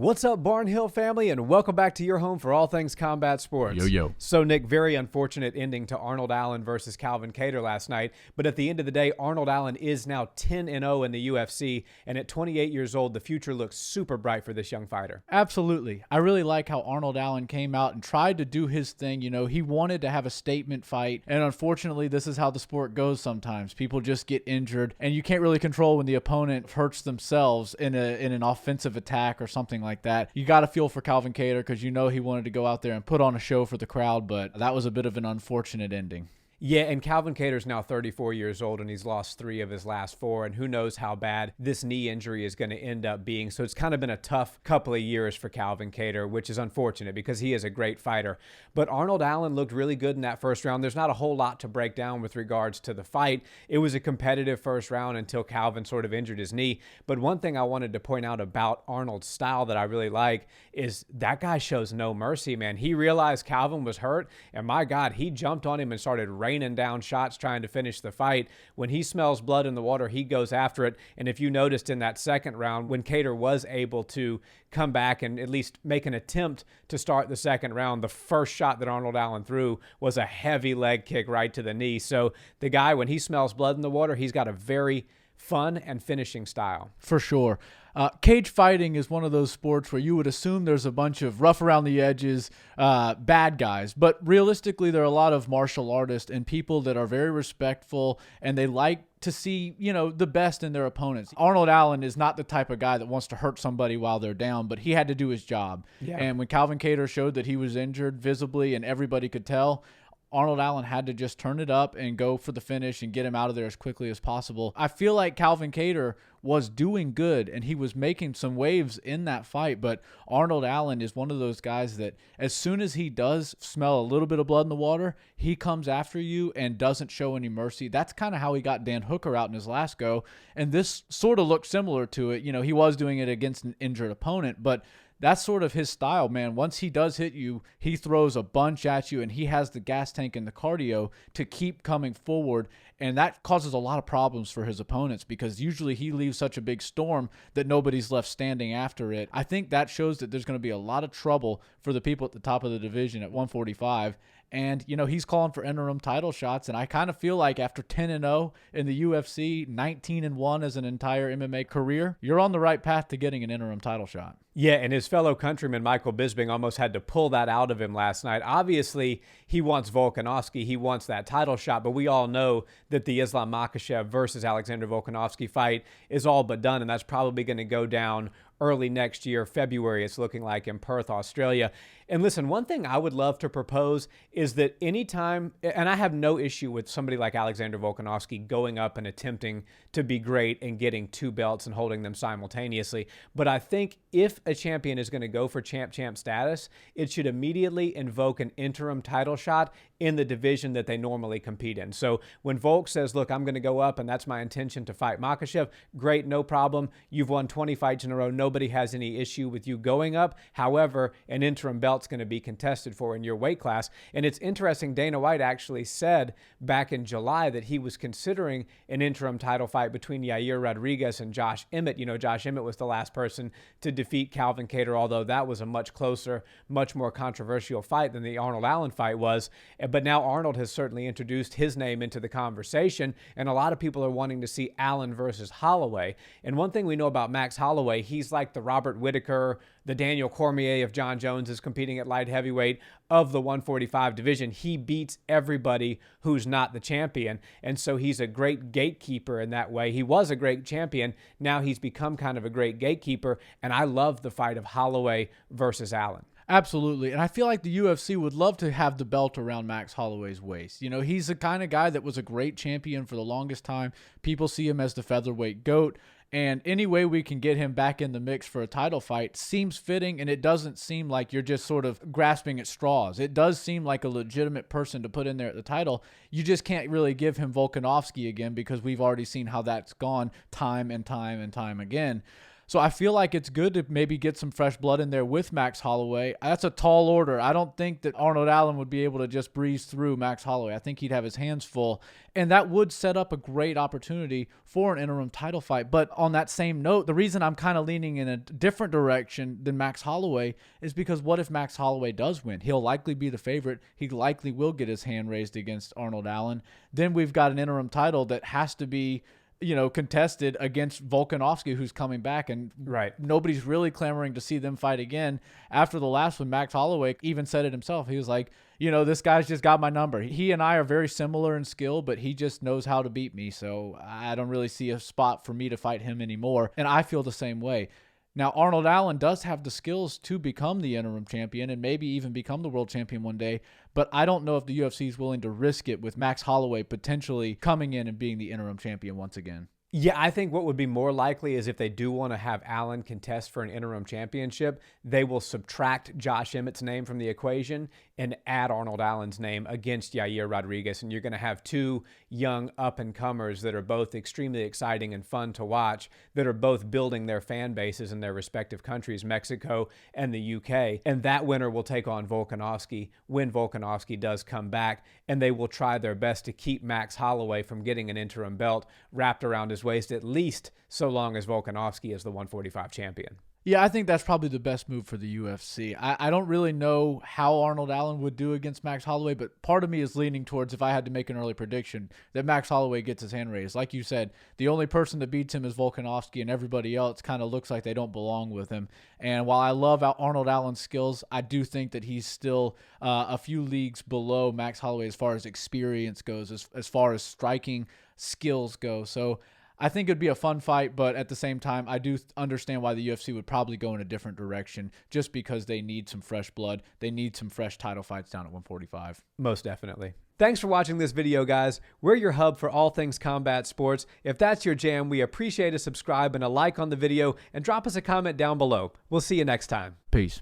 What's up, Barnhill family, and welcome back to your home for all things combat sports. Yo. So, Nick, very unfortunate ending to Arnold Allen versus Calvin Kattar last night, but at the end of the day, Arnold Allen is now 10-0 in the UFC, and at 28 years old, the future looks super bright for this young fighter. Absolutely. I really like how Arnold Allen came out and tried to do his thing. You know, he wanted to have a statement fight, and unfortunately, this is how the sport goes sometimes. People just get injured, and you can't really control when the opponent hurts themselves in an offensive attack or something like that. You got to feel for Calvin Kattar because you know he wanted to go out there and put on a show for the crowd, but that was a bit of an unfortunate ending. Yeah, and Calvin Kattar's now 34 years old, and he's lost 3 of his last 4, and who knows how bad this knee injury is going to end up being. So it's kind of been a tough couple of years for Calvin Kattar, which is unfortunate because he is a great fighter. But Arnold Allen looked really good in that first round. There's not a whole lot to break down with regards to the fight. It was a competitive first round until Calvin sort of injured his knee. But one thing I wanted to point out about Arnold's style that I really like is that guy shows no mercy, man. He realized Calvin was hurt, and my God, he jumped on him and started raining down shots trying to finish the fight. When he smells blood in the water, he goes after it. And if you noticed in that second round, when Kattar was able to come back and at least make an attempt to start the second round, the first shot that Arnold Allen threw was a heavy leg kick right to the knee. So the guy, when he smells blood in the water, he's got a very fun and finishing style. For sure. Cage fighting is one of those sports where you would assume there's a bunch of rough around the edges, bad guys. But realistically, there are a lot of martial artists and people that are very respectful, and they like to see, you know, the best in their opponents. Arnold Allen is not the type of guy that wants to hurt somebody while they're down, but he had to do his job. Yeah. And when Calvin Kattar showed that he was injured visibly and everybody could tell, Arnold Allen had to just turn it up and go for the finish and get him out of there as quickly as possible. I feel like Calvin Kattar was doing good and he was making some waves in that fight, but Arnold Allen is one of those guys that as soon as he does smell a little bit of blood in the water, he comes after you and doesn't show any mercy. That's kind of how he got Dan Hooker out in his last go, and this sort of looked similar to it. You know, he was doing it against an injured opponent, but that's sort of his style, man. Once he does hit you, he throws a bunch at you, and he has the gas tank and the cardio to keep coming forward, and that causes a lot of problems for his opponents because usually he leaves such a big storm that nobody's left standing after it. I think that shows that there's going to be a lot of trouble for the people at the top of the division at 145. And, you know, he's calling for interim title shots. And I kind of feel like after 10-0 in the UFC, 19-1 as an entire MMA career, you're on the right path to getting an interim title shot. Yeah, and his fellow countryman Michael Bisping almost had to pull that out of him last night. Obviously, he wants Volkanovski. He wants that title shot, but we all know that the Islam Makhachev versus Alexander Volkanovski fight is all but done, and that's probably going to go down early next year, February, it's looking like, in Perth, Australia. And listen, one thing I would love to propose is that anytime, and I have no issue with somebody like Alexander Volkanovski going up and attempting to be great and getting 2 belts and holding them simultaneously, but I think if a champion is going to go for champ status, it should immediately invoke an interim title shot in the division that they normally compete in. So when Volk says, look, I'm going to go up and that's my intention to fight Makhachev, great, no problem. You've won 20 fights in a row. Nobody has any issue with you going up. However, an interim belt's going to be contested for in your weight class. And it's interesting, Dana White actually said back in July that he was considering an interim title fight between Yair Rodriguez and Josh Emmett. You know, Josh Emmett was the last person to defeat Calvin Kattar, although that was a much closer, much more controversial fight than the Arnold Allen fight was. But now Arnold has certainly introduced his name into the conversation, and a lot of people are wanting to see Allen versus Holloway. And one thing we know about Max Holloway, he's like the Robert Whittaker, the Daniel Cormier if John Jones is competing at light heavyweight of the 145 division. He beats everybody who's not the champion, and so he's a great gatekeeper in that way. He was a great champion. Now he's become kind of a great gatekeeper, and I love the fight of Holloway versus Allen. Absolutely. And I feel like the UFC would love to have the belt around Max Holloway's waist. You know, he's the kind of guy that was a great champion for the longest time. People see him as the featherweight GOAT. And any way we can get him back in the mix for a title fight seems fitting, and it doesn't seem like you're just sort of grasping at straws. It does seem like a legitimate person to put in there at the title. You just can't really give him Volkanovski again because we've already seen how that's gone time and time and time again. So I feel like it's good to maybe get some fresh blood in there with Max Holloway. That's a tall order. I don't think that Arnold Allen would be able to just breeze through Max Holloway. I think he'd have his hands full, and that would set up a great opportunity for an interim title fight. But on that same note, the reason I'm kind of leaning in a different direction than Max Holloway is because what if Max Holloway does win? He'll likely be the favorite. He likely will get his hand raised against Arnold Allen. Then we've got an interim title that has to be, contested against Volkanovski, who's coming back, and nobody's really clamoring to see them fight again. After the last one, Max Holloway even said it himself. He was like, this guy's just got my number. He and I are very similar in skill, but he just knows how to beat me, so I don't really see a spot for me to fight him anymore, and I feel the same way. Now, Arnold Allen does have the skills to become the interim champion and maybe even become the world champion one day, but I don't know if the UFC is willing to risk it with Max Holloway potentially coming in and being the interim champion once again. Yeah, I think what would be more likely is if they do want to have Allen contest for an interim championship, they will subtract Josh Emmett's name from the equation and add Arnold Allen's name against Yair Rodriguez. And you're going to have two young up-and-comers that are both extremely exciting and fun to watch, that are both building their fan bases in their respective countries, Mexico and the UK. And that winner will take on Volkanovski when Volkanovski does come back, and they will try their best to keep Max Holloway from getting an interim belt wrapped around his waist, at least so long as Volkanovski is the 145 champion. Yeah, I think that's probably the best move for the UFC. I don't really know how Arnold Allen would do against Max Holloway, but part of me is leaning towards, if I had to make an early prediction, that Max Holloway gets his hand raised. Like you said, the only person that beats him is Volkanovski, and everybody else kind of looks like they don't belong with him. And while I love Arnold Allen's skills, I do think that he's still a few leagues below Max Holloway as far as experience goes, as far as striking skills go. So I think it'd be a fun fight, but at the same time, I do understand why the UFC would probably go in a different direction, just because they need some fresh blood. They need some fresh title fights down at 145. Most definitely. Thanks for watching this video, guys. We're your hub for all things combat sports. If that's your jam, we appreciate a subscribe and a like on the video, and drop us a comment down below. We'll see you next time. Peace.